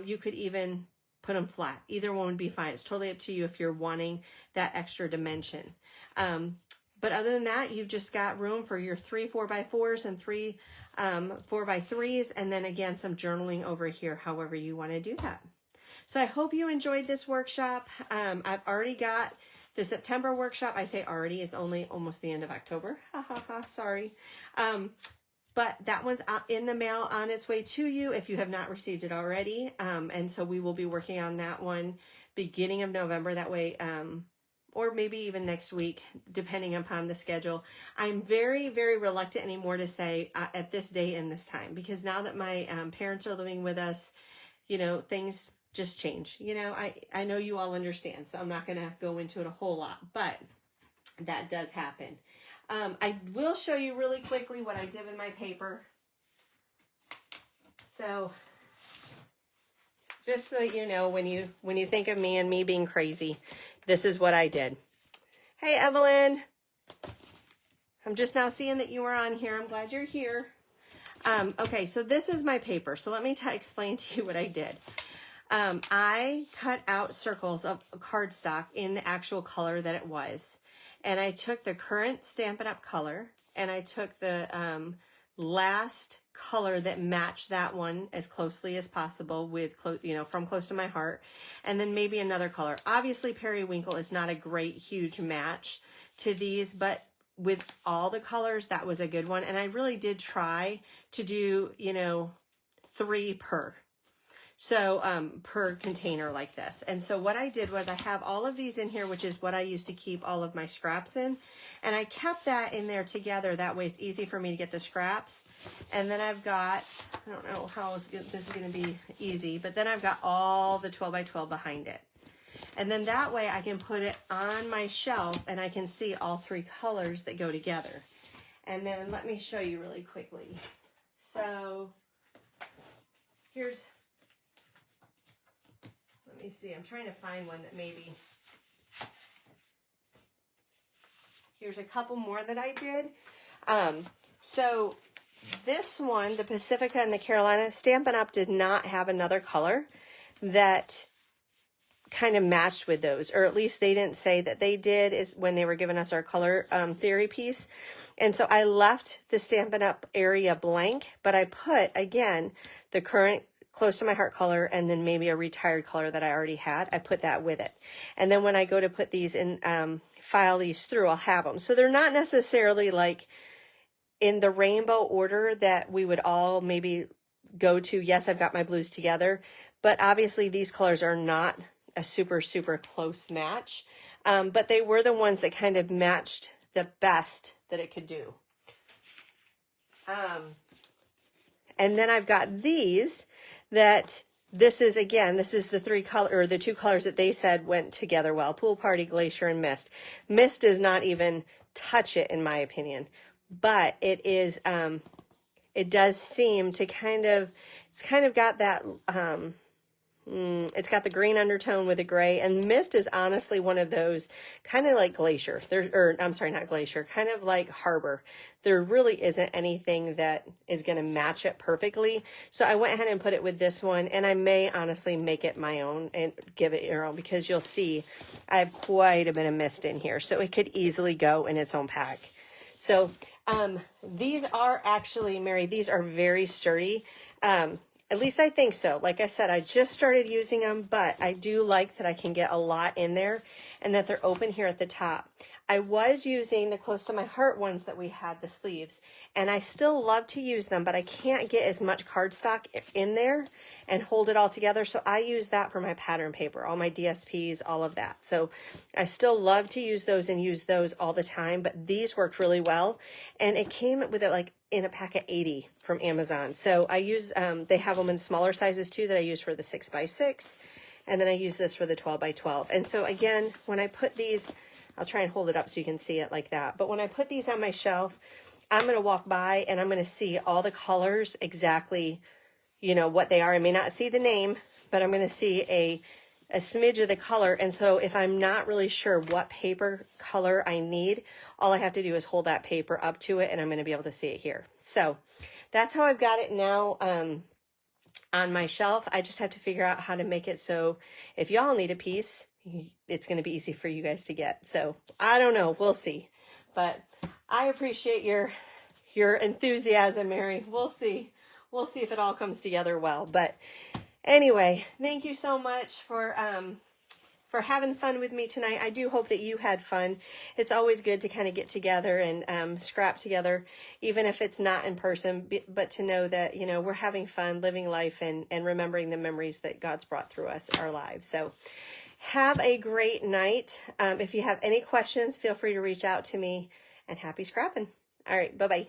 you could even put them flat. Either one would be fine. It's totally up to you if you're wanting that extra dimension. But other than that, you've just got room for your 3 4x4s and 3 4x3s, and then again, some journaling over here, however you want to do that. So I hope you enjoyed this workshop. I've already got the September workshop. I say already, it's only almost the end of October. Ha ha ha, sorry. But that one's in the mail on its way to you if you have not received it already. And so we will be working on that one beginning of November. That way, or maybe even next week, depending upon the schedule. I'm very, very reluctant anymore to say at this date and this time, because now that my parents are living with us, you know, things just change. You know, I know you all understand, so I'm not going to go into it a whole lot, but that does happen. I will show you really quickly what I did with my paper. So just so that you know, when you think of me and me being crazy, this is what I did. Hey, Evelyn. I'm just now seeing that you are on here. I'm glad you're here. Okay, so this is my paper. So let me explain to you what I did. I cut out circles of cardstock in the actual color that it was. And I took the current Stampin' Up color, and I took the last color that matched that one as closely as possible with, you know, from close to my heart, and then maybe another color. Obviously, Periwinkle is not a great, huge match to these, but with all the colors, that was a good one. And I really did try to do, you know, 3 per. So per container like this. And so what I did was I have all of these in here, which is what I used to keep all of my scraps in. And I kept that in there together. That way it's easy for me to get the scraps. And then I've got, I don't know how this is going to be easy, but then I've got all the 12 by 12 behind it. And then that way I can put it on my shelf and I can see all 3 colors that go together. And then let me show you really quickly. So here's, let me see, I'm trying to find one that maybe, here's a couple more that I did. So this one, the Pacifica and the Carolina, Stampin' Up did not have another color that kind of matched with those, or at least they didn't say that they did, is when they were giving us our color theory piece. And so I left the Stampin' Up area blank, but I put, again, the current close to my heart color, and then maybe a retired color that I already had. I put that with it. And then when I go to put these in, file these through, I'll have them. So they're not necessarily like in the rainbow order that we would all maybe go to. Yes, I've got my blues together, but obviously these colors are not a super, super close match. But they were the ones that kind of matched the best that it could do. And then I've got these that this is, again, this is the 3 color, or the 2 colors that they said went together well: Pool Party, Glacier, and Mist. Mist does not even touch it, in my opinion, but it is, it does seem to kind of, it's kind of got that, it's got the green undertone with the gray, and Mist is honestly one of those kind of like Glacier. Or I'm sorry, not Glacier, kind of like Harbor. There really isn't anything that is going to match it perfectly. So I went ahead and put it with this one, and I may honestly make it my own and give it your own, because you'll see I have quite a bit of Mist in here, so it could easily go in its own pack. So these are actually, Mary, these are very sturdy. At least I think so. Like I said, I just started using them, but I do like that I can get a lot in there and that they're open here at the top. I was using the close to my heart ones that we had, the sleeves, and I still love to use them, but I can't get as much cardstock in there and hold it all together. So I use that for my pattern paper, all my DSPs, all of that. So I still love to use those and use those all the time, but these worked really well. And it came with it like in a pack of 80 from Amazon. So I use, they have them in smaller sizes too that I use for the 6x6. And then I use this for the 12x12. And so again, when I put these, I'll try and hold it up so you can see it like that. But when I put these on my shelf, I'm going to walk by and I'm going to see all the colors exactly, you know, what they are. I may not see the name, but I'm going to see a a smidge of the color. And so if I'm not really sure what paper color I need, all I have to do is hold that paper up to it and I'm going to be able to see it here. So that's how I've got it now on my shelf. I just have to figure out how to make it so if y'all need a piece, it's going to be easy for you guys to get. So I don't know. We'll see. But I appreciate your enthusiasm, Mary. We'll see. We'll see if it all comes together well. But anyway, thank you so much for having fun with me tonight. I do hope that you had fun. It's always good to kind of get together and scrap together, even if it's not in person, but to know that, you know, we're having fun, living life, and remembering the memories that God's brought through our lives. So have a great night. If you have any questions, feel free to reach out to me, and happy scrapping. All right, bye-bye.